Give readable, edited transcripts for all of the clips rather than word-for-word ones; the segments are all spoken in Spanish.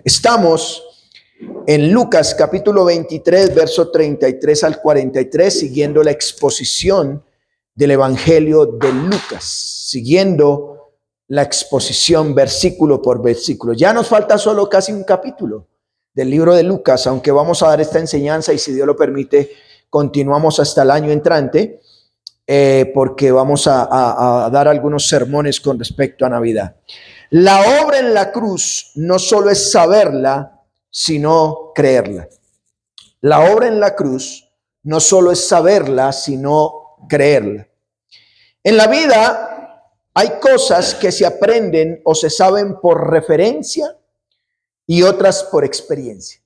Estamos en Lucas capítulo 23, verso 33 al 43, siguiendo la exposición del Evangelio de Lucas, siguiendo la exposición versículo por versículo. Ya nos falta solo casi un capítulo del libro de Lucas, aunque vamos a dar esta enseñanza y si Dios lo permite, continuamos hasta el año entrante, porque vamos a dar algunos sermones con respecto a Navidad. La obra en la cruz no solo es saberla, sino creerla. La obra en la cruz no solo es saberla, sino creerla. En la vida hay cosas que se aprenden o se saben por referencia y otras por experiencia.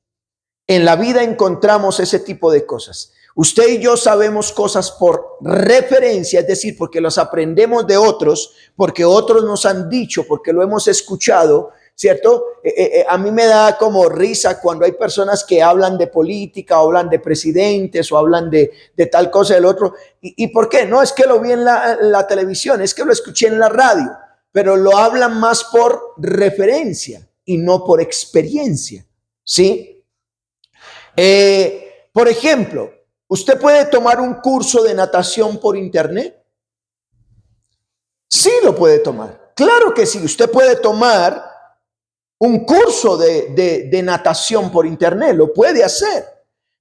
En la vida encontramos ese tipo de cosas. Usted y yo sabemos cosas por referencia, es decir, porque las aprendemos de otros, porque otros nos han dicho, porque lo hemos escuchado, ¿cierto? A mí me da como risa cuando hay personas que hablan de política, o hablan de presidentes, o hablan de tal cosa del otro. ¿Y por qué? No es que lo vi en la televisión, es que lo escuché en la radio, pero lo hablan más por referencia y no por experiencia, ¿sí? Por ejemplo, ¿usted puede tomar un curso de natación por internet? Sí, lo puede tomar. Claro que sí, usted puede tomar un curso de natación por internet, lo puede hacer.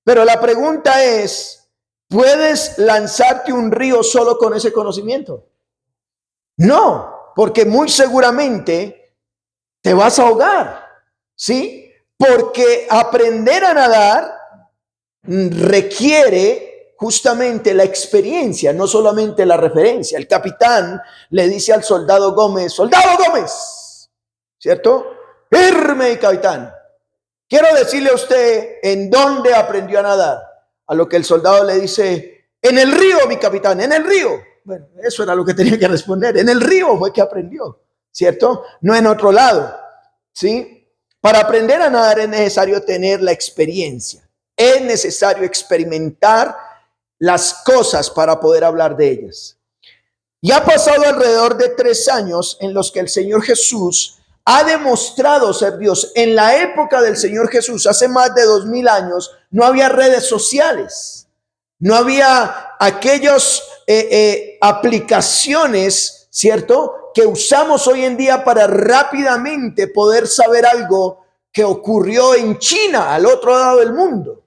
Pero la pregunta es, ¿puedes lanzarte un río solo con ese conocimiento? No, porque muy seguramente te vas a ahogar, ¿sí? Porque aprender a nadar requiere justamente la experiencia, no solamente la referencia. El capitán le dice al soldado Gómez, ¿cierto? Firme, capitán. Quiero decirle a usted en dónde aprendió a nadar. A lo que el soldado le dice, en el río, mi capitán, en el río. Bueno, eso era lo que tenía que responder. En el río fue que aprendió, ¿cierto? No en otro lado, ¿sí? Para aprender a nadar es necesario tener la experiencia. Es necesario experimentar las cosas para poder hablar de ellas. Y ha pasado alrededor de 3 años en los que el Señor Jesús ha demostrado ser Dios. En la época del Señor Jesús, hace más de 2000 años, no había redes sociales, no había aquellas aplicaciones, ¿cierto?, que usamos hoy en día para rápidamente poder saber algo que ocurrió en China, al otro lado del mundo,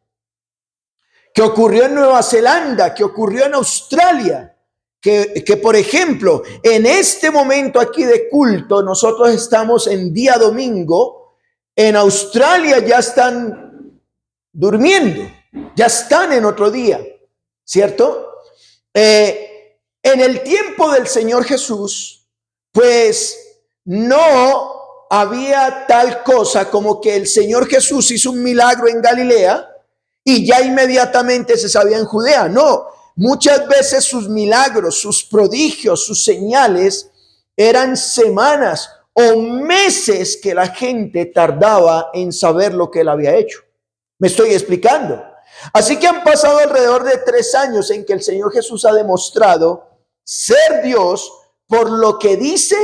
que ocurrió en Nueva Zelanda, que ocurrió en Australia, que por ejemplo, en este momento aquí de culto, nosotros estamos en día domingo, en Australia ya están durmiendo, ya están en otro día, ¿cierto? En el tiempo del Señor Jesús, pues no había tal cosa como que el Señor Jesús hizo un milagro en Galilea y ya inmediatamente se sabía en Judea. No, muchas veces sus milagros, sus prodigios, sus señales eran semanas o meses que la gente tardaba en saber lo que él había hecho. ¿Me estoy explicando? Así que han pasado alrededor de 3 años en que el Señor Jesús ha demostrado ser Dios por lo que dice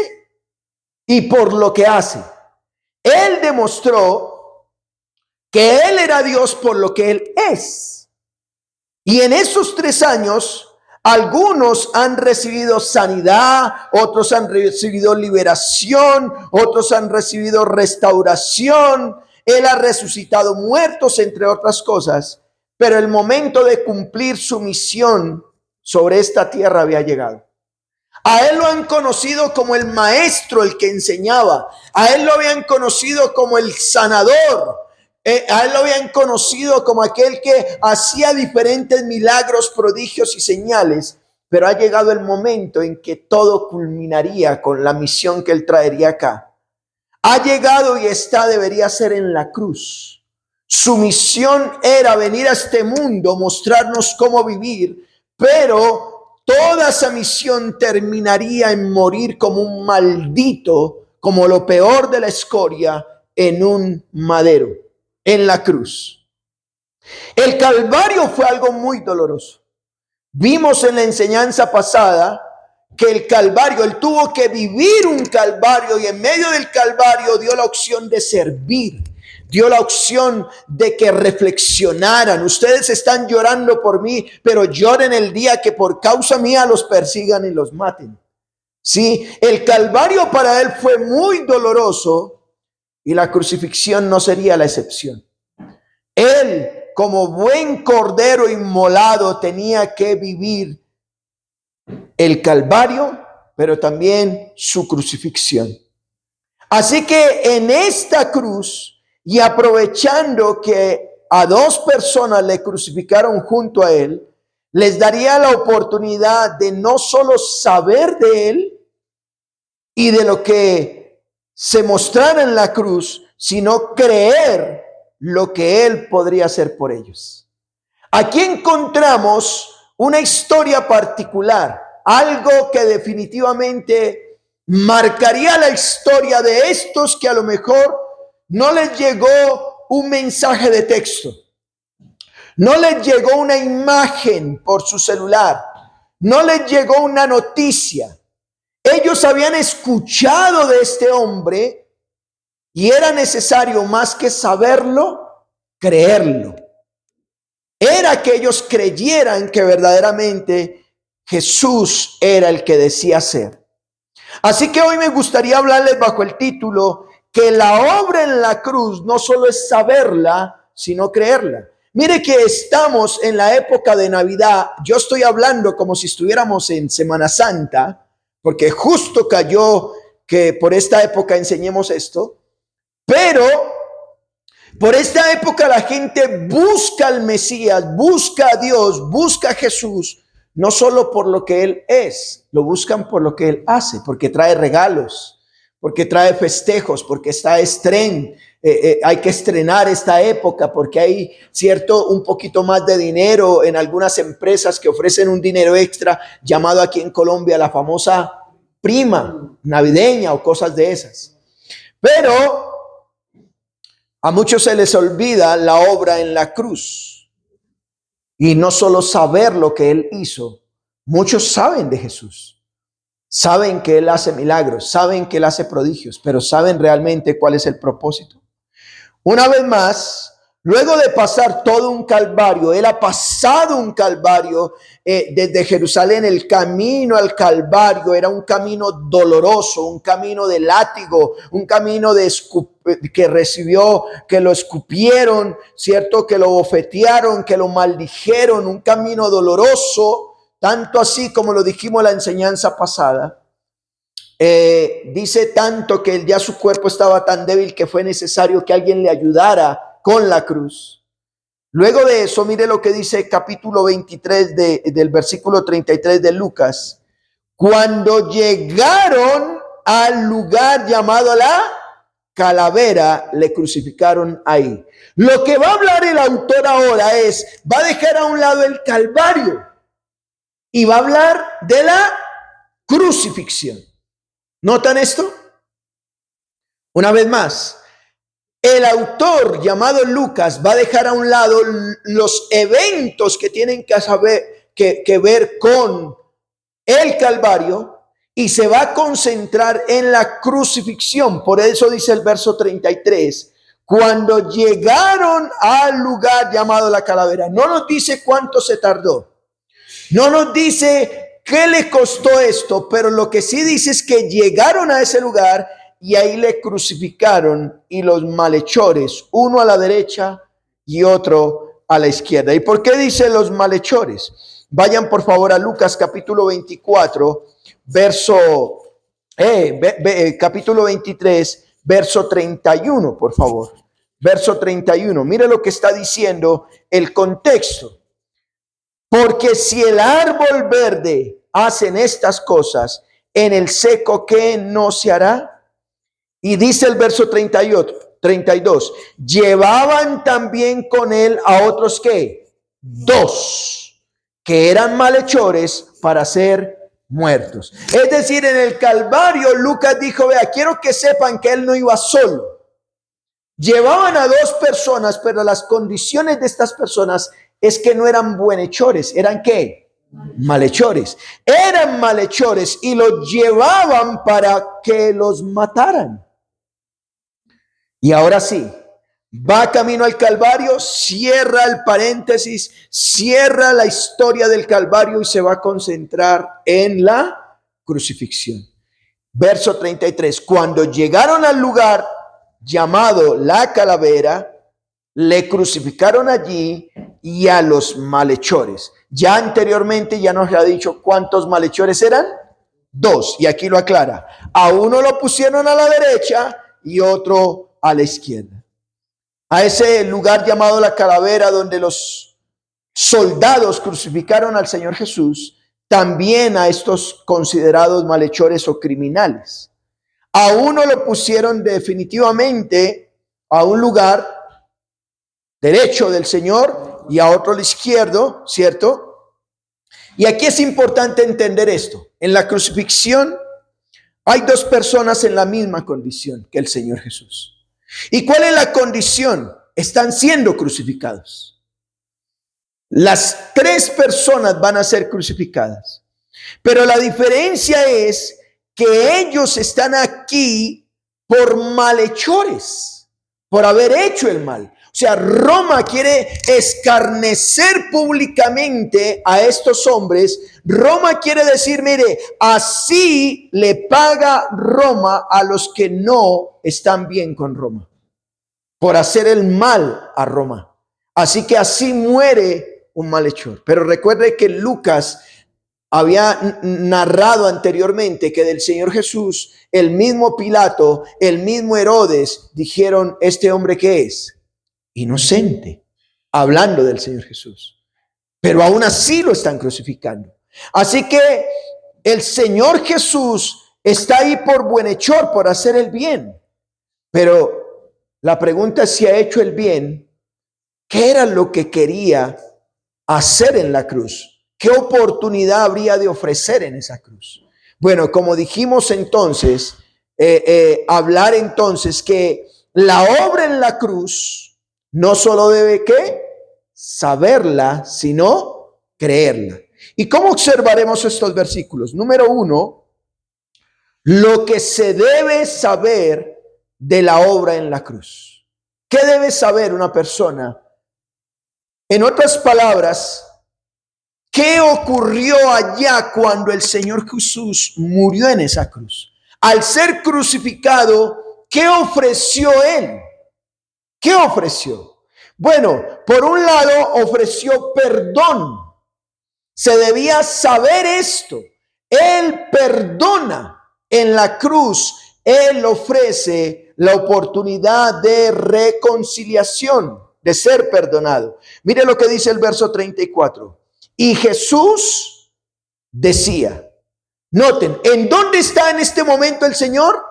y por lo que hace. Él demostró que Él era Dios por lo que Él es. Y en esos 3 años, algunos han recibido sanidad, otros han recibido liberación, otros han recibido restauración. Él ha resucitado muertos, entre otras cosas. Pero el momento de cumplir su misión sobre esta tierra había llegado. A él lo han conocido como el maestro, el que enseñaba. A él lo habían conocido como el sanador. A él lo habían conocido como aquel que hacía diferentes milagros, prodigios y señales. Pero ha llegado el momento en que todo culminaría con la misión que él traería acá. Ha llegado y debería ser en la cruz. Su misión era venir a este mundo, mostrarnos cómo vivir, pero toda esa misión terminaría en morir como un maldito, como lo peor de la escoria, en un madero, en la cruz. El Calvario fue algo muy doloroso. Vimos en la enseñanza pasada que el Calvario, él tuvo que vivir un Calvario, y en medio del Calvario dio la opción de servir, dio la opción de que reflexionaran. Ustedes están llorando por mí, pero lloren el día que por causa mía los persigan y los maten. Sí, el Calvario para él fue muy doloroso, y la crucifixión no sería la excepción. Él, como buen cordero inmolado, tenía que vivir el Calvario, pero también su crucifixión. Así que en esta cruz, y aprovechando que a dos personas le crucificaron junto a él, les daría la oportunidad de no solo saber de él y de lo que se mostrara en la cruz, sino creer lo que él podría hacer por ellos. Aquí encontramos una historia particular, algo que definitivamente marcaría la historia de estos que a lo mejor no les llegó un mensaje de texto, no les llegó una imagen por su celular, no les llegó una noticia. Ellos habían escuchado de este hombre y era necesario, más que saberlo, creerlo. Era que ellos creyeran que verdaderamente Jesús era el que decía ser. Así que hoy me gustaría hablarles bajo el título que la obra en la cruz no solo es saberla, sino creerla. Mire que estamos en la época de Navidad. Yo estoy hablando como si estuviéramos en Semana Santa, porque justo cayó que por esta época enseñemos esto. Pero por esta época la gente busca al Mesías, busca a Dios, busca a Jesús, no solo por lo que Él es, lo buscan por lo que Él hace, porque trae regalos, porque trae festejos, porque está estreno. Hay que estrenar esta época porque hay cierto un poquito más de dinero en algunas empresas que ofrecen un dinero extra llamado aquí en Colombia la famosa prima navideña o cosas de esas. Pero a muchos se les olvida la obra en la cruz, y no solo saber lo que Él hizo. Muchos saben de Jesús, saben que Él hace milagros, saben que Él hace prodigios, pero ¿saben realmente cuál es el propósito? Una vez más, luego de pasar todo un calvario, Él ha pasado un calvario desde Jerusalén. El camino al calvario era un camino doloroso, un camino de látigo, un camino que recibió, que lo escupieron, ¿cierto? Que lo bofetearon, que lo maldijeron, un camino doloroso, tanto así como lo dijimos en la enseñanza pasada. Dice tanto que ya su cuerpo estaba tan débil que fue necesario que alguien le ayudara con la cruz. Luego de eso, mire lo que dice capítulo 23 del versículo 33 de Lucas. Cuando llegaron al lugar llamado la calavera, le crucificaron ahí. Lo que va a hablar el autor ahora va a dejar a un lado el Calvario y va a hablar de la crucifixión. ¿Notan esto? Una vez más, el autor llamado Lucas va a dejar a un lado los eventos que tienen que ver con el Calvario y se va a concentrar en la crucifixión. Por eso dice el verso 33, cuando llegaron al lugar llamado la calavera. No nos dice cuánto se tardó, no nos dice qué le costó esto, pero lo que sí dice es que llegaron a ese lugar y ahí le crucificaron, y los malhechores, uno a la derecha y otro a la izquierda. ¿Y por qué dice los malhechores? Vayan por favor a Lucas capítulo 24, capítulo 23, verso 31, por favor. Verso 31, mire lo que está diciendo el contexto. Porque si el árbol verde hacen estas cosas, en el seco, ¿qué no se hará? Y dice el verso 32, llevaban también con él a otros ¿qué? Dos, que eran malhechores para ser muertos. Es decir, en el Calvario, Lucas dijo, vea, quiero que sepan que él no iba solo. Llevaban a dos personas, pero las condiciones de estas personas es que no eran buenhechores. ¿Eran qué? Malhechores. Eran malhechores y los llevaban para que los mataran. Y ahora sí, va camino al Calvario, cierra el paréntesis, cierra la historia del Calvario y se va a concentrar en la crucifixión. Verso 33, cuando llegaron al lugar llamado la calavera, le crucificaron allí y a los malhechores. Ya anteriormente ya nos ha dicho cuántos malhechores eran. 2, y aquí lo aclara. A uno lo pusieron a la derecha y otro a la izquierda. A ese lugar llamado la calavera, donde los soldados crucificaron al Señor Jesús, también a estos considerados malhechores o criminales. A uno lo pusieron definitivamente a un lugar derecho del Señor y a otro al izquierdo, ¿cierto? Y aquí es importante entender esto. En la crucifixión hay dos personas en la misma condición que el Señor Jesús. ¿Y cuál es la condición? Están siendo crucificados. Las 3 personas van a ser crucificadas. Pero la diferencia es que ellos están aquí por malhechores, por haber hecho el mal. O sea, Roma quiere escarnecer públicamente a estos hombres. Roma quiere decir, mire, así le paga Roma a los que no están bien con Roma, por hacer el mal a Roma. Así que así muere un malhechor. Pero recuerde que Lucas había narrado anteriormente que del Señor Jesús, el mismo Pilato, el mismo Herodes, dijeron, ¿este hombre qué es? Inocente, hablando del Señor Jesús. Pero aún así lo están crucificando. Así que el Señor Jesús está ahí por buenhechor, por hacer el bien. Pero la pregunta es si ha hecho el bien. ¿Qué era lo que quería hacer en la cruz? ¿Qué oportunidad habría de ofrecer en esa cruz? Bueno, como dijimos entonces, hablar entonces que la obra en la cruz no solo debe ¿qué? Saberla, sino creerla. ¿Y cómo observaremos estos versículos? Número 1, lo que se debe saber de la obra en la cruz. ¿Qué debe saber una persona? En otras palabras, ¿qué ocurrió allá cuando el Señor Jesús murió en esa cruz? Al ser crucificado, ¿qué ofreció Él? ¿Qué ofreció? Bueno, por un lado ofreció perdón. Se debía saber esto. Él perdona. En la cruz, Él ofrece la oportunidad de reconciliación, de ser perdonado. Mire lo que dice el verso 34. Y Jesús decía, noten, ¿en dónde está en este momento el Señor?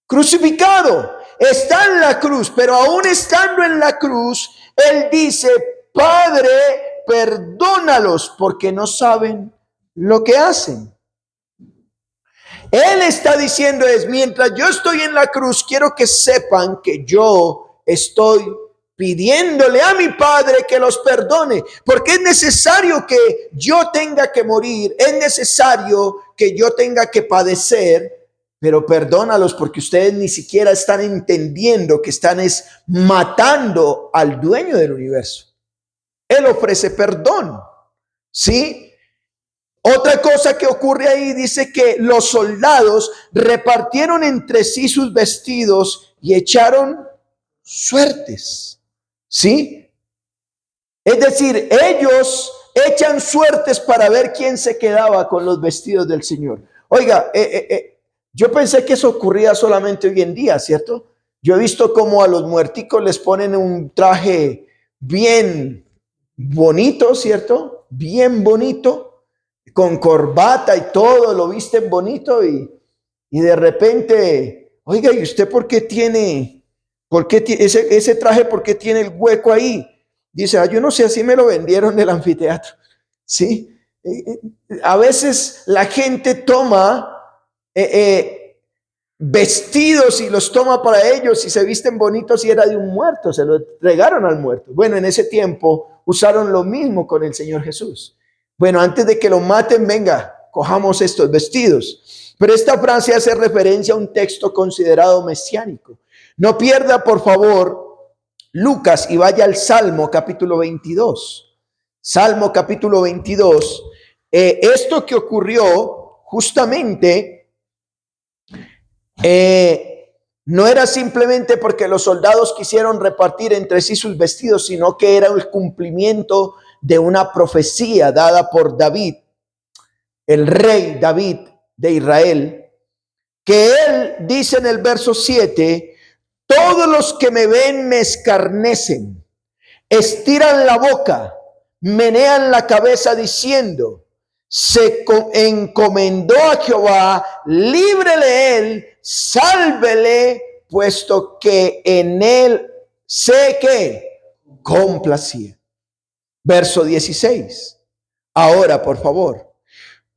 Crucificado. Está en la cruz, pero aún estando en la cruz, Él dice, Padre, perdónalos porque no saben lo que hacen. Él está diciendo mientras yo estoy en la cruz, quiero que sepan que yo estoy pidiéndole a mi Padre que los perdone, porque es necesario que yo tenga que morir, es necesario que yo tenga que padecer, pero perdónalos porque ustedes ni siquiera están entendiendo que están matando al dueño del universo. Él ofrece perdón, ¿sí? Otra cosa que ocurre ahí, dice que los soldados repartieron entre sí sus vestidos y echaron suertes, ¿sí? Es decir, ellos echan suertes para ver quién se quedaba con los vestidos del Señor. Oiga, yo pensé que eso ocurría solamente hoy en día, ¿cierto? Yo he visto cómo a los muerticos les ponen un traje bien bonito, ¿cierto? Bien bonito, con corbata y todo, lo visten bonito y de repente, oiga, ¿y usted por qué tiene ese traje, por qué tiene el hueco ahí? Dice, yo no sé, así me lo vendieron del anfiteatro, ¿sí? A veces la gente toma vestidos y los toma para ellos y se visten bonitos y era de un muerto, se lo entregaron al muerto. Bueno, en ese tiempo usaron lo mismo con el Señor Jesús. Bueno, antes de que lo maten, venga, cojamos estos vestidos. Pero esta frase hace referencia a un texto considerado mesiánico. No pierda, por favor, Lucas y vaya al Salmo capítulo 22. Salmo capítulo 22. Esto que ocurrió justamente no era simplemente porque los soldados quisieron repartir entre sí sus vestidos, sino que era el cumplimiento de una profecía dada por David, el rey David de Israel, que él dice en el verso 7, todos los que me ven me escarnecen, estiran la boca, menean la cabeza diciendo, se encomendó a Jehová, líbrele él, sálvele, puesto que en él sé que complacía. Verso 16. Ahora, por favor,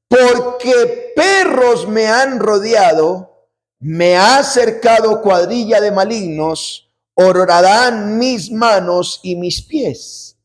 porque perros me han rodeado, me ha acercado cuadrilla de malignos, orarán mis manos y mis pies.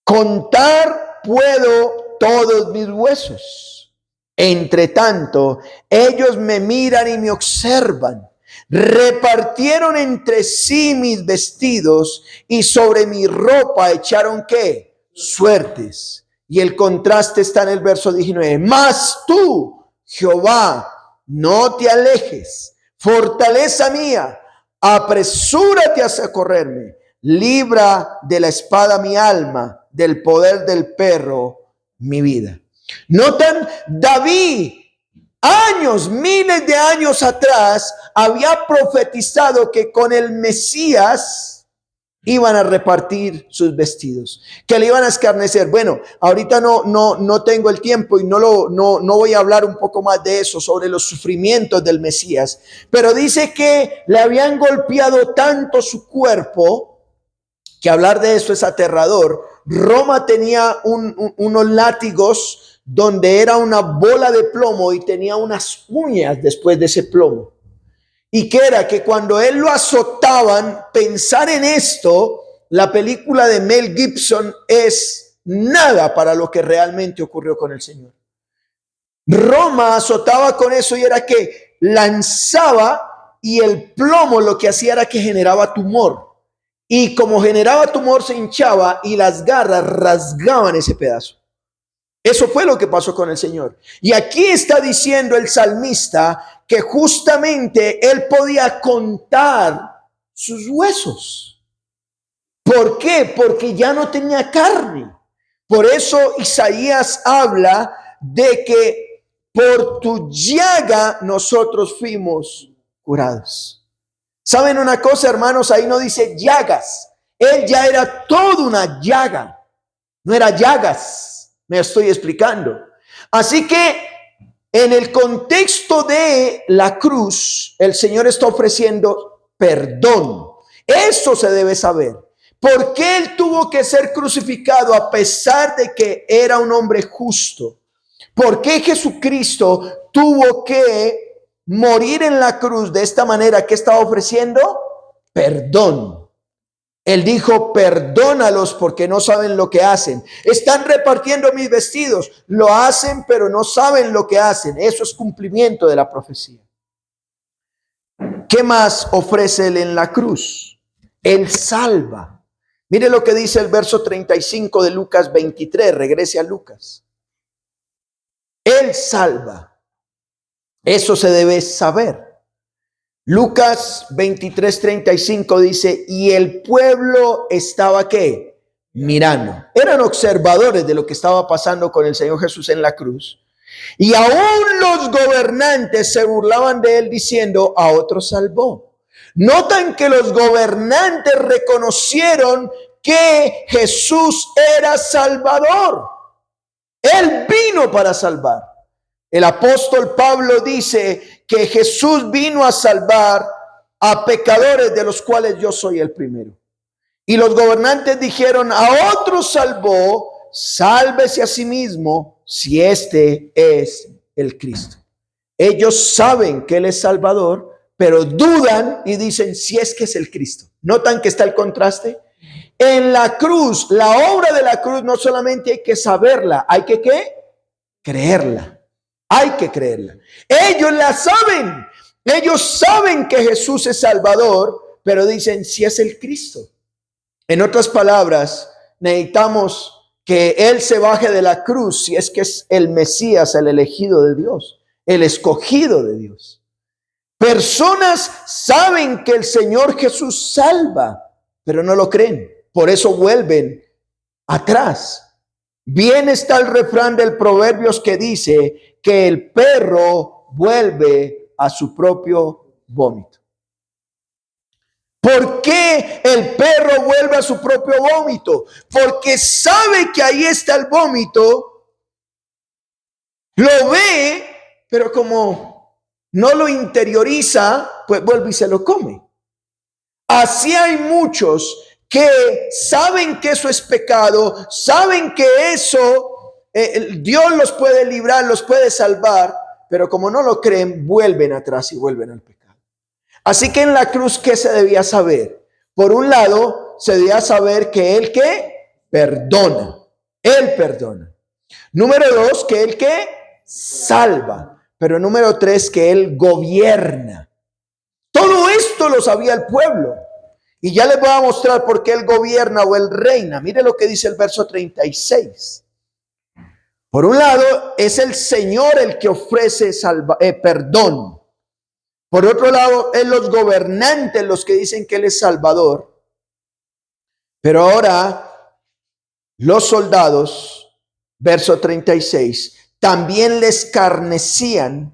Contar puedo todos mis huesos. Entre tanto, ellos me miran y me observan. Repartieron entre sí mis vestidos y sobre mi ropa echaron ¿qué? Suertes. Y el contraste está en el verso 19. Mas tú, Jehová, no te alejes, fortaleza mía, apresúrate a socorrerme, libra de la espada mi alma, del poder del perro mi vida. Notan, David, años, miles de años atrás, había profetizado que con el Mesías iban a repartir sus vestidos, que le iban a escarnecer. Bueno, ahorita no tengo el tiempo y no voy a hablar un poco más de eso, sobre los sufrimientos del Mesías, pero dice que le habían golpeado tanto su cuerpo, que hablar de eso es aterrador. Roma tenía unos látigos donde era una bola de plomo y tenía unas uñas después de ese plomo. Y que era que cuando él lo azotaban, pensar en esto, la película de Mel Gibson es nada para lo que realmente ocurrió con el Señor. Roma azotaba con eso y era que lanzaba, y el plomo lo que hacía era que generaba tumor. Y como generaba tumor se hinchaba y las garras rasgaban ese pedazo. Eso fue lo que pasó con el Señor. Y aquí está diciendo el salmista que justamente él podía contar sus huesos. ¿Por qué? Porque ya no tenía carne. Por eso Isaías habla de que por tu llaga nosotros fuimos curados. ¿Saben una cosa, hermanos? Ahí no dice llagas. Él ya era toda una llaga. No era llagas. Me estoy explicando. Así que en el contexto de la cruz, el Señor está ofreciendo perdón. Eso se debe saber. ¿Por qué Él tuvo que ser crucificado a pesar de que era un hombre justo? ¿Por qué Jesucristo tuvo que morir en la cruz de esta manera? ¿Qué estaba ofreciendo? Perdón. Él dijo, perdónalos porque no saben lo que hacen. Están repartiendo mis vestidos. Lo hacen, pero no saben lo que hacen. Eso es cumplimiento de la profecía. ¿Qué más ofrece Él en la cruz? Él salva. Mire lo que dice el verso 35 de Lucas 23. Regrese a Lucas. Él salva. Eso se debe saber. Lucas 23:35 dice, y el pueblo estaba ¿qué? Mirando. Eran observadores de lo que estaba pasando con el Señor Jesús en la cruz. Y aún los gobernantes se burlaban de él diciendo, a otros salvó. Notan que los gobernantes reconocieron que Jesús era Salvador. Él vino para salvar. El apóstol Pablo dice que Jesús vino a salvar a pecadores, de los cuales yo soy el primero. Y los gobernantes dijeron, a otros salvó, sálvese a sí mismo si este es el Cristo. Ellos saben que Él es Salvador, pero dudan y dicen si es que es el Cristo. ¿Notan que está el contraste? En la cruz, la obra de la cruz no solamente hay que saberla, hay que ¿qué? Creerla. Hay que creerla. Ellos la saben. Ellos saben que Jesús es Salvador, pero dicen si es el Cristo. En otras palabras, necesitamos que Él se baje de la cruz si es que es el Mesías, el elegido de Dios, el escogido de Dios. Personas saben que el Señor Jesús salva, pero no lo creen. Por eso vuelven atrás. Bien está el refrán del Proverbios que dice que el perro vuelve a su propio vómito. ¿Por qué el perro vuelve a su propio vómito? Porque sabe que ahí está el vómito, lo ve, pero como no lo interioriza, pues vuelve y se lo come. Así hay muchos que saben que eso es pecado, saben que eso Dios los puede librar, los puede salvar, pero como no lo creen, vuelven atrás y vuelven al pecado. Así que en la cruz, ¿qué se debía saber? Por un lado, se debía saber que Él ¿qué? Perdona. Él perdona. Número 2, que Él ¿qué? Salva. Pero número 3, que Él gobierna. Todo esto lo sabía el pueblo. Y ya les voy a mostrar por qué Él gobierna o Él reina. Mire lo que dice el verso 36. Por un lado, es el Señor el que ofrece perdón. Por otro lado, es los gobernantes los que dicen que Él es Salvador. Pero ahora, los soldados, verso 36, también le escarnecían,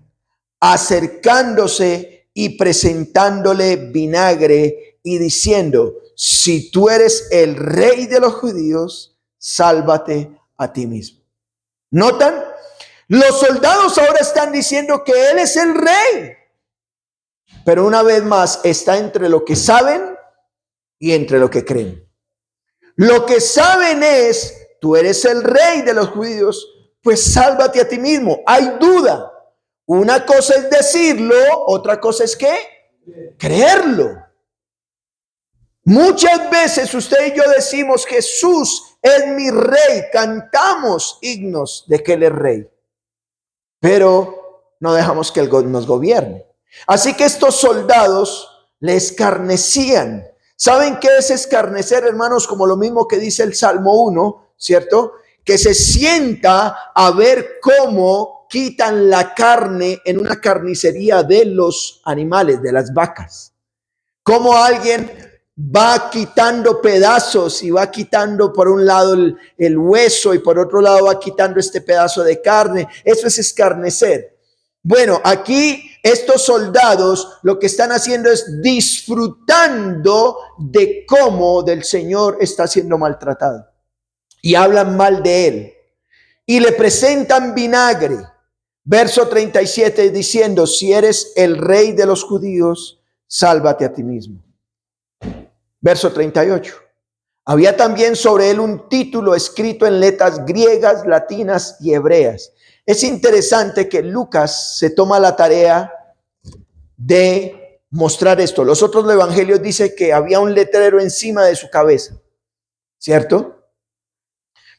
acercándose y presentándole vinagre y diciendo, si tú eres el rey de los judíos, sálvate a ti mismo. ¿Notan? Los soldados ahora están diciendo que Él es el rey. Pero una vez más, está entre lo que saben y entre lo que creen. Lo que saben es, tú eres el rey de los judíos, pues sálvate a ti mismo. Hay duda. Una cosa es decirlo, otra cosa es ¿qué? Creerlo. Muchas veces usted y yo decimos, Jesús es mi rey, cantamos himnos de que Él es rey, pero no dejamos que Él nos gobierne. Así que estos soldados le escarnecían. ¿Saben qué es escarnecer, hermanos? Como lo mismo que dice el Salmo 1, ¿cierto? Que se sienta a ver cómo quitan la carne en una carnicería de los animales, de las vacas. Cómo alguien va quitando pedazos y va quitando por un lado el hueso y por otro lado va quitando este pedazo de carne. Eso es escarnecer. Bueno, aquí estos soldados lo que están haciendo es disfrutando de cómo del Señor está siendo maltratado. Y hablan mal de Él. Y le presentan vinagre. Verso 37 diciendo, si eres el rey de los judíos, sálvate a ti mismo. Verso 38. Había también sobre él un título escrito en letras griegas, latinas y hebreas. Es interesante que Lucas se toma la tarea de mostrar esto. Los otros evangelios dicen que había un letrero encima de su cabeza, ¿cierto?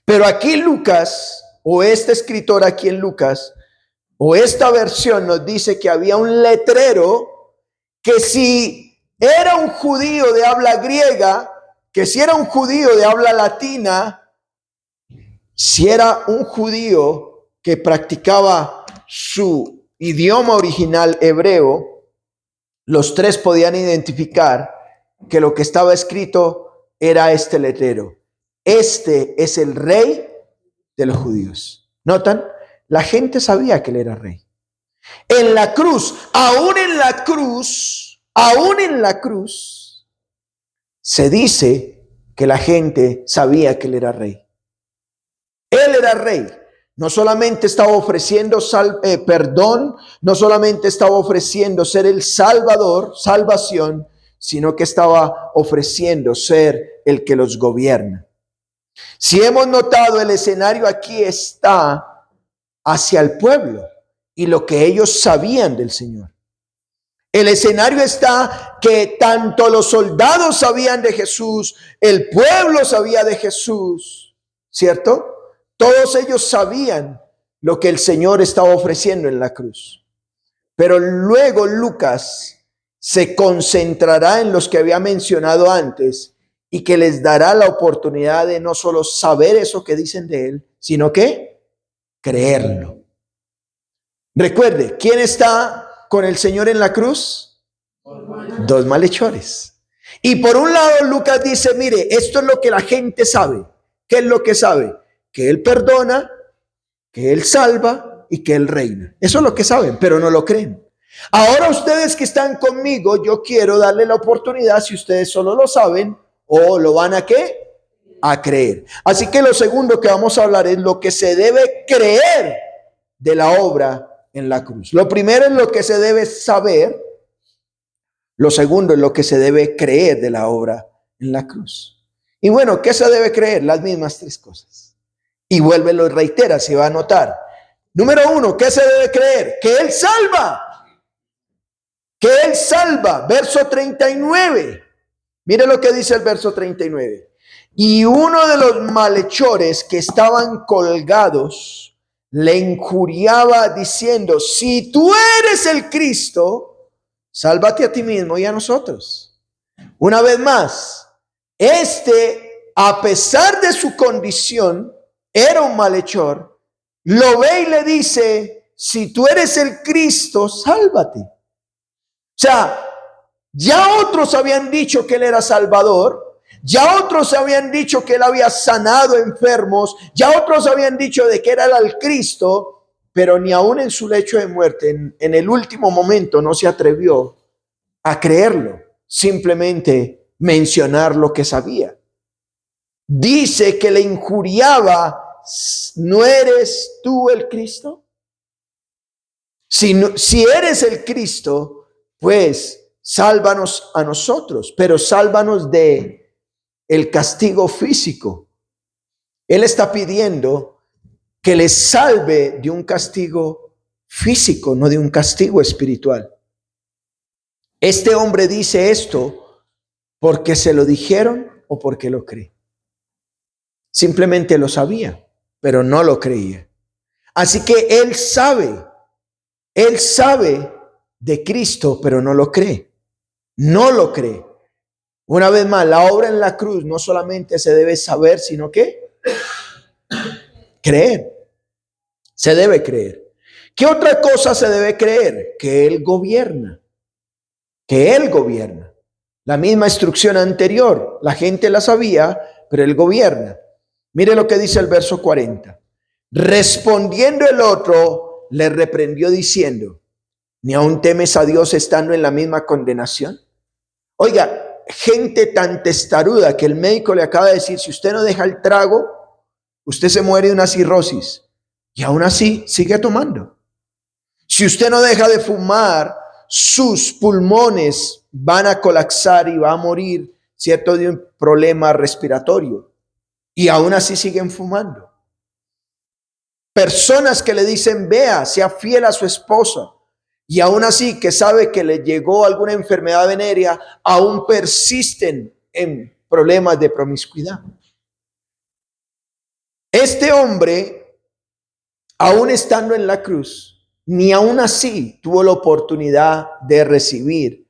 Pero aquí Lucas, o este escritor aquí en Lucas, o esta versión nos dice que había un letrero que si era un judío de habla griega, que si era un judío de habla latina, si era un judío que practicaba su idioma original hebreo, los tres podían identificar que lo que estaba escrito era este letrero. Este es el rey de los judíos. ¿Notan? La gente sabía que él era rey. En la cruz, aún en la cruz, se dice que la gente sabía que él era rey. Él era rey. No solamente estaba ofreciendo perdón, no solamente estaba ofreciendo ser el Salvador, salvación, sino que estaba ofreciendo ser el que los gobierna. Si hemos notado, el escenario aquí está hacia el pueblo y lo que ellos sabían del Señor. El escenario está que tanto los soldados sabían de Jesús, el pueblo sabía de Jesús, ¿cierto? Todos ellos sabían lo que el Señor estaba ofreciendo en la cruz. Pero luego Lucas se concentrará en los que había mencionado antes y que les dará la oportunidad de no solo saber eso que dicen de él, sino que creerlo. Recuerde, ¿quién está con el Señor en la cruz? Dos malhechores. Y por un lado Lucas dice, mire, esto es lo que la gente sabe. ¿Qué es lo que sabe? Que Él perdona, que Él salva y que Él reina. Eso es lo que saben, pero no lo creen. Ahora ustedes que están conmigo, yo quiero darle la oportunidad, si ustedes solo lo saben, o lo van a ¿qué? A creer. Así que lo segundo que vamos a hablar es lo que se debe creer de la obra en la cruz. Lo primero es lo que se debe saber. Lo segundo es lo que se debe creer de la obra en la cruz. Y bueno, ¿qué se debe creer? Las mismas tres cosas. Y vuelve, lo reitera, se va a notar. Número uno, ¿qué se debe creer? Que Él salva. Que Él salva. Verso 39. Mire lo que dice el verso 39. Y uno de los malhechores que estaban colgados le injuriaba diciendo, si tú eres el Cristo, sálvate a ti mismo y a nosotros. Una vez más, a pesar de su condición, era un malhechor, lo ve y le dice, si tú eres el Cristo, sálvate. O sea, ya otros habían dicho que Él era Salvador, ya otros habían dicho que Él había sanado enfermos, ya otros habían dicho de que era el Cristo, pero ni aún en su lecho de muerte, en el último momento, no se atrevió a creerlo, simplemente mencionar lo que sabía. Dice que le injuriaba, ¿no eres tú el Cristo? Si eres el Cristo, pues sálvanos a nosotros, pero sálvanos de el castigo físico. Él está pidiendo que le salve de un castigo físico, no de un castigo espiritual. Este hombre dice esto porque se lo dijeron o porque lo cree. Simplemente lo sabía, pero no lo creía. Así que él sabe de Cristo, pero no lo cree. No lo cree. Una vez más, la obra en la cruz no solamente se debe saber, sino que creer. Se debe creer. ¿Qué otra cosa se debe creer? Que Él gobierna. Que Él gobierna. La misma instrucción anterior, la gente la sabía, pero Él gobierna. Mire lo que dice el verso 40. Respondiendo el otro, le reprendió diciendo, ¿ni aún temes a Dios estando en la misma condenación? Oiga, gente tan testaruda que el médico le acaba de decir, si usted no deja el trago, usted se muere de una cirrosis. Y aún así sigue tomando. Si usted no deja de fumar, sus pulmones van a colapsar y va a morir, ¿cierto?, de un problema respiratorio. Y aún así siguen fumando. Personas que le dicen, vea, sea fiel a su esposa. Y aún así, que sabe que le llegó alguna enfermedad venérea, aún persisten en problemas de promiscuidad. Este hombre, aún estando en la cruz, ni aún así tuvo la oportunidad de recibir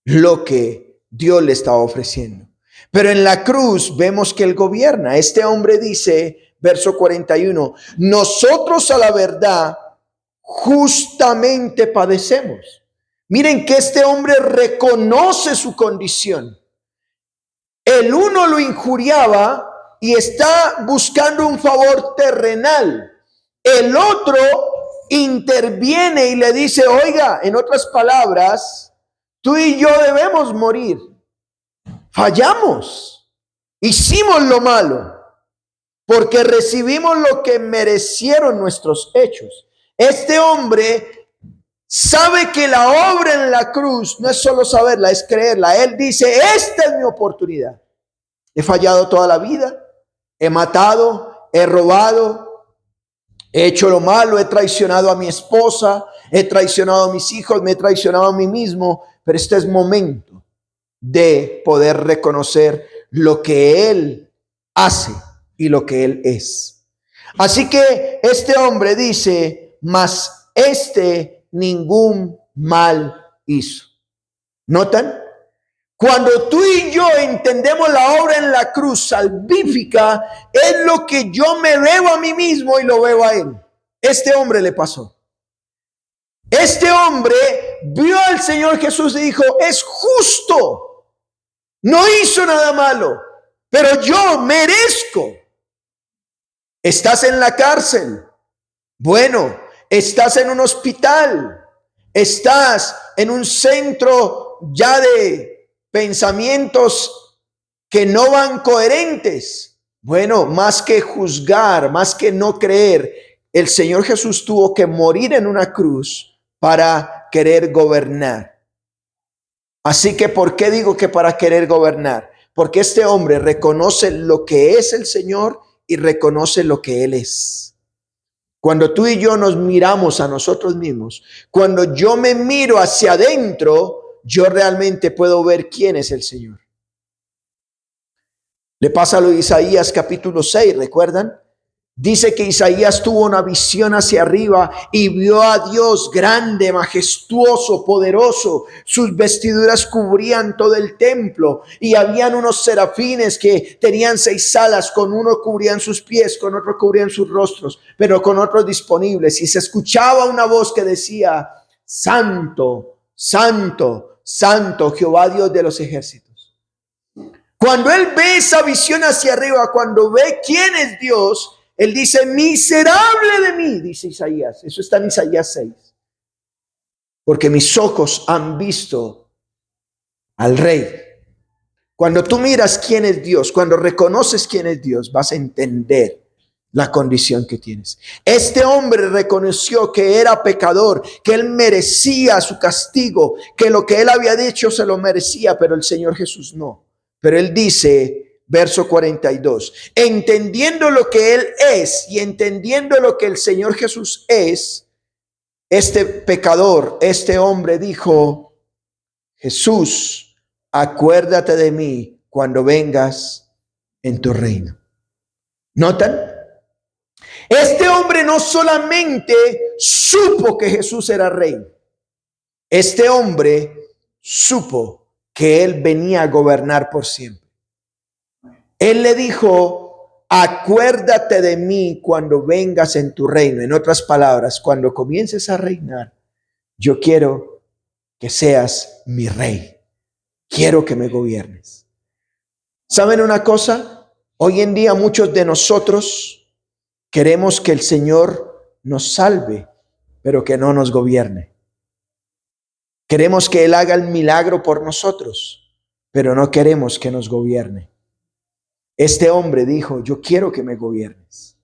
lo que Dios le estaba ofreciendo. Pero en la cruz vemos que Él gobierna. Este hombre dice, verso 41, nosotros a la verdad justamente padecemos. Miren que este hombre reconoce su condición. El uno lo injuriaba y está buscando un favor terrenal. El otro interviene y le dice, oiga, en otras palabras, tú y yo debemos morir. Fallamos. Hicimos lo malo porque recibimos lo que merecieron nuestros hechos. Este hombre sabe que la obra en la cruz no es solo saberla, es creerla. Él dice, esta es mi oportunidad. He fallado toda la vida, he matado, he robado, He hecho lo malo, he traicionado a mi esposa, he traicionado a mis hijos, me he traicionado a mí mismo, pero este es momento de poder reconocer lo que Él hace y lo que Él es. Así que este hombre dice, mas este ningún mal hizo. ¿Notan? Cuando tú y yo entendemos la obra en la cruz salvífica, es lo que yo me veo a mí mismo y lo veo a Él. Este hombre le pasó. Este hombre vio al Señor Jesús y dijo, es justo. No hizo nada malo, pero yo merezco. Estás en la cárcel. Bueno, estás en un hospital. Estás en un centro ya de pensamientos que no van coherentes. Bueno, más que juzgar, más que no creer, el Señor Jesús tuvo que morir en una cruz para querer gobernar. Así que, ¿por qué digo que para querer gobernar? Porque este hombre reconoce lo que es el Señor y reconoce lo que Él es. Cuando tú y yo nos miramos a nosotros mismos, cuando yo me miro hacia adentro, yo realmente puedo ver quién es el Señor. Le pasa lo de Isaías capítulo 6, ¿recuerdan? Dice que Isaías tuvo una visión hacia arriba y vio a Dios grande, majestuoso, poderoso. Sus vestiduras cubrían todo el templo y habían unos serafines que tenían 6 alas, con uno cubrían sus pies, con otro cubrían sus rostros, pero con otros disponibles. Y se escuchaba una voz que decía, Santo, Santo, Santo, Jehová Dios de los ejércitos. Cuando él ve esa visión hacia arriba, cuando ve quién es Dios, él dice, miserable de mí, dice Isaías. Eso está en Isaías 6. Porque mis ojos han visto al Rey. Cuando tú miras quién es Dios, cuando reconoces quién es Dios, vas a entender la condición que tienes. Este hombre reconoció que era pecador, que él merecía su castigo, que lo que él había dicho se lo merecía, pero el Señor Jesús no. Pero él dice, verso 42, entendiendo lo que él es y entendiendo lo que el Señor Jesús es, este pecador, este hombre dijo, Jesús, acuérdate de mí cuando vengas en tu reino. ¿Notan? Este hombre no solamente supo que Jesús era rey, este hombre supo que él venía a gobernar por siempre. Él le dijo, acuérdate de mí cuando vengas en tu reino. En otras palabras, cuando comiences a reinar, yo quiero que seas mi rey. Quiero que me gobiernes. ¿Saben una cosa? Hoy en día muchos de nosotros queremos que el Señor nos salve, pero que no nos gobierne. Queremos que Él haga el milagro por nosotros, pero no queremos que nos gobierne. Este hombre dijo, yo quiero que me gobiernes.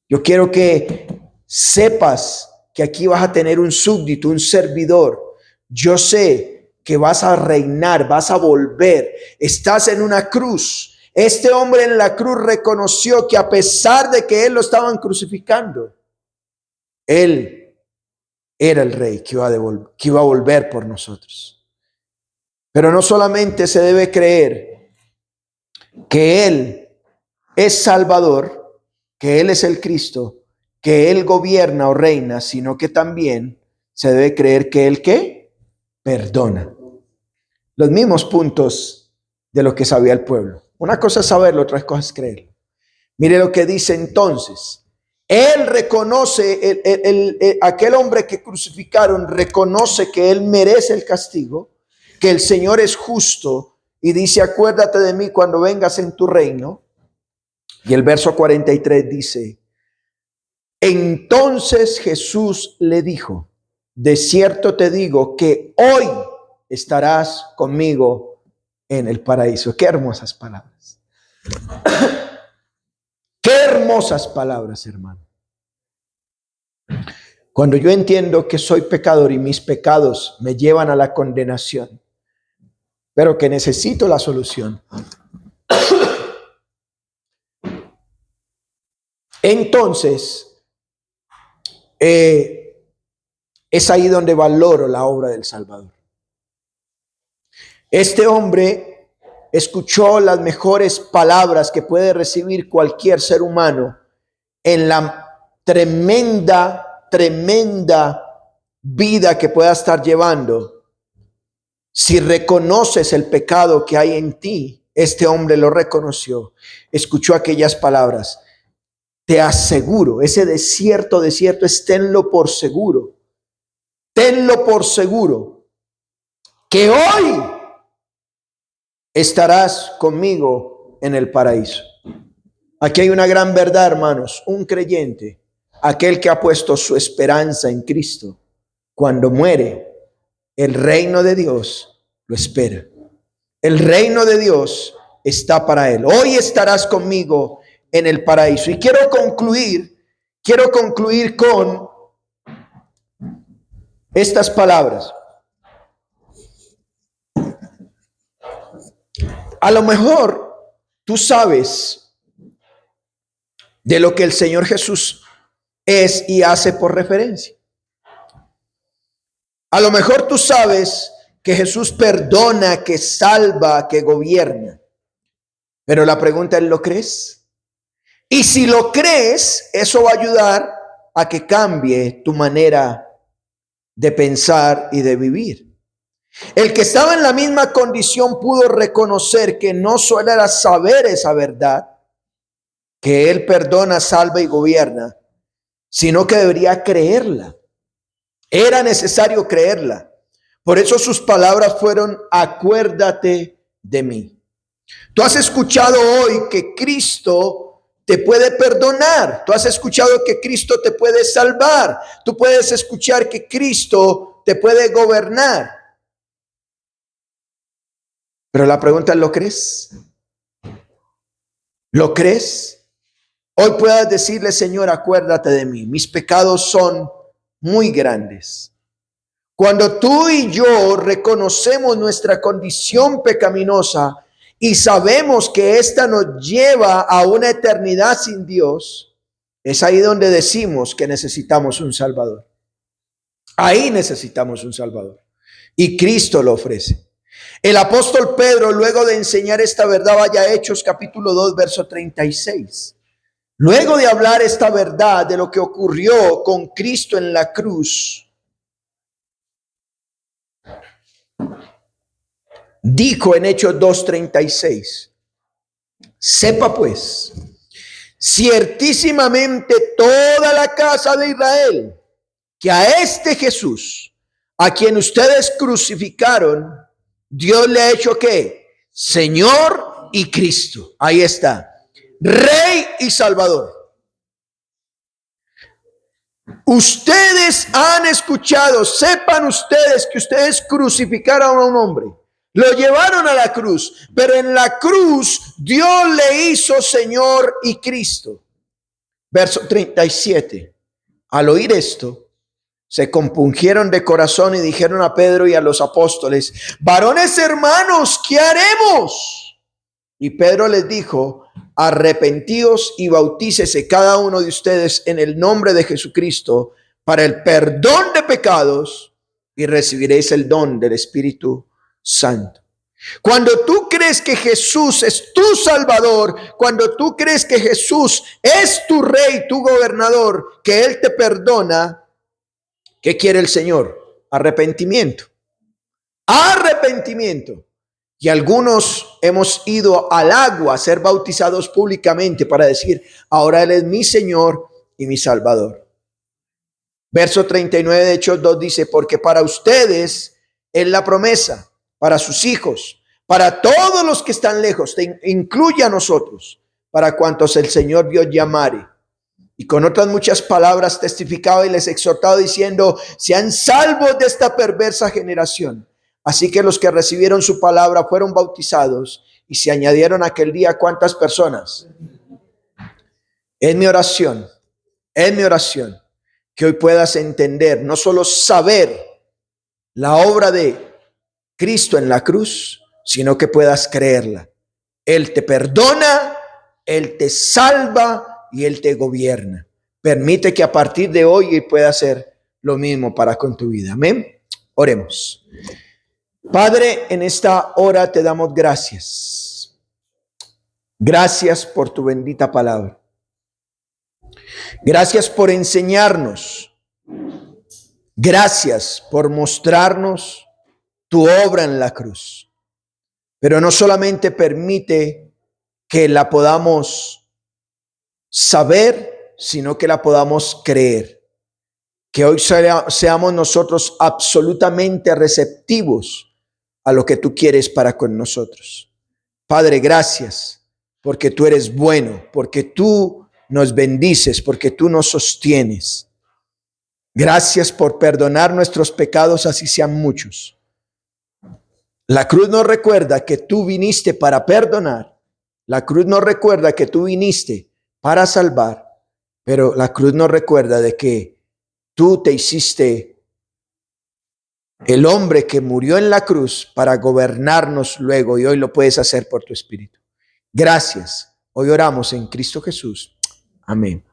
Yo quiero que sepas que aquí vas a tener un súbdito, un servidor. Yo sé que vas a reinar, vas a volver. Estás en una cruz. Este hombre en la cruz reconoció que a pesar de que él lo estaban crucificando, él era el rey que iba a volver por nosotros. Pero no solamente se debe creer que él es Salvador, que él es el Cristo, que él gobierna o reina, sino que también se debe creer que él ¿qué? Perdona. Los mismos puntos de lo que sabía el pueblo. Una cosa es saberlo, otra cosa es creerlo. Mire lo que dice entonces. Él reconoce, aquel hombre que crucificaron reconoce que él merece el castigo, que el Señor es justo y dice, acuérdate de mí cuando vengas en tu reino. Y el verso 43 dice, entonces Jesús le dijo, de cierto te digo que hoy estarás conmigo en el paraíso. Qué hermosas palabras. Qué hermosas palabras, hermano. Cuando yo entiendo que soy pecador y mis pecados me llevan a la condenación, pero que necesito la solución, entonces es ahí donde valoro la obra del Salvador. Este hombre escuchó las mejores palabras que puede recibir cualquier ser humano en la tremenda vida que pueda estar llevando. Si reconoces el pecado que hay en ti, este hombre lo reconoció, escuchó aquellas palabras. Te aseguro, ese desierto es tenlo por seguro que hoy estarás conmigo en el paraíso. Aquí hay una gran verdad, hermanos. Un creyente, aquel que ha puesto su esperanza en Cristo, cuando muere, el reino de Dios lo espera. El reino de Dios está para él. Hoy estarás conmigo en el paraíso. Y quiero concluir con estas palabras. A lo mejor tú sabes de lo que el Señor Jesús es y hace por referencia. A lo mejor tú sabes que Jesús perdona, que salva, que gobierna. Pero la pregunta es, ¿lo crees? Y si lo crees, eso va a ayudar a que cambie tu manera de pensar y de vivir. El que estaba en la misma condición pudo reconocer que no solo era saber esa verdad, que Él perdona, salva y gobierna, sino que debería creerla. Era necesario creerla. Por eso sus palabras fueron: acuérdate de mí. Tú has escuchado hoy que Cristo te puede perdonar. Tú has escuchado que Cristo te puede salvar. Tú puedes escuchar que Cristo te puede gobernar. Pero la pregunta es, ¿lo crees? ¿Lo crees? Hoy puedas decirle: Señor, acuérdate de mí. Mis pecados son muy grandes. Cuando tú y yo reconocemos nuestra condición pecaminosa y sabemos que esta nos lleva a una eternidad sin Dios, es ahí donde decimos que necesitamos un Salvador. Ahí necesitamos un Salvador. Y Cristo lo ofrece. El apóstol Pedro, luego de enseñar esta verdad, vaya a Hechos capítulo 2, verso 36. Luego de hablar esta verdad de lo que ocurrió con Cristo en la cruz, dijo en Hechos 2:36: sepa pues, ciertísimamente toda la casa de Israel, que a este Jesús, a quien ustedes crucificaron, Dios le ha hecho ¿qué? Señor y Cristo. Ahí está. Rey y Salvador. Ustedes han escuchado, sepan ustedes que ustedes crucificaron a un hombre. Lo llevaron a la cruz, pero en la cruz Dios le hizo Señor y Cristo. Verso 37. Al oír esto, se compungieron de corazón y dijeron a Pedro y a los apóstoles: varones hermanos, ¿qué haremos? Y Pedro les dijo: arrepentíos y bautícese cada uno de ustedes en el nombre de Jesucristo para el perdón de pecados y recibiréis el don del Espíritu Santo. Cuando tú crees que Jesús es tu Salvador, cuando tú crees que Jesús es tu Rey, tu gobernador, que Él te perdona, ¿qué quiere el Señor? Arrepentimiento. Arrepentimiento. Y algunos hemos ido al agua a ser bautizados públicamente para decir: ahora Él es mi Señor y mi Salvador. Verso 39 de Hechos 2 dice: porque para ustedes es la promesa, para sus hijos, para todos los que están lejos, te incluye a nosotros, para cuantos el Señor Dios llamare. Y con otras muchas palabras testificaba y les exhortaba diciendo: sean salvos de esta perversa generación. Así que los que recibieron su palabra fueron bautizados y se añadieron aquel día, ¿cuántas personas? Es mi oración que hoy puedas entender, no solo saber la obra de Cristo en la cruz, sino que puedas creerla. Él te perdona, Él te salva y Él te gobierna. Permite que a partir de hoy pueda hacer lo mismo para con tu vida. Amén. Oremos. Padre, en esta hora te damos gracias. Gracias por tu bendita palabra. Gracias por enseñarnos. Gracias por mostrarnos tu obra en la cruz. Pero no solamente permite que la podamos saber, sino que la podamos creer. Que hoy seamos nosotros absolutamente receptivos a lo que tú quieres para con nosotros. Padre, gracias, porque tú eres bueno, porque tú nos bendices, porque tú nos sostienes. Gracias por perdonar nuestros pecados, así sean muchos. La cruz nos recuerda que tú viniste para perdonar. La cruz nos recuerda que tú viniste para salvar. Pero la cruz nos recuerda de que tú te hiciste el hombre que murió en la cruz para gobernarnos luego, y hoy lo puedes hacer por tu Espíritu. Gracias. Hoy oramos en Cristo Jesús. Amén.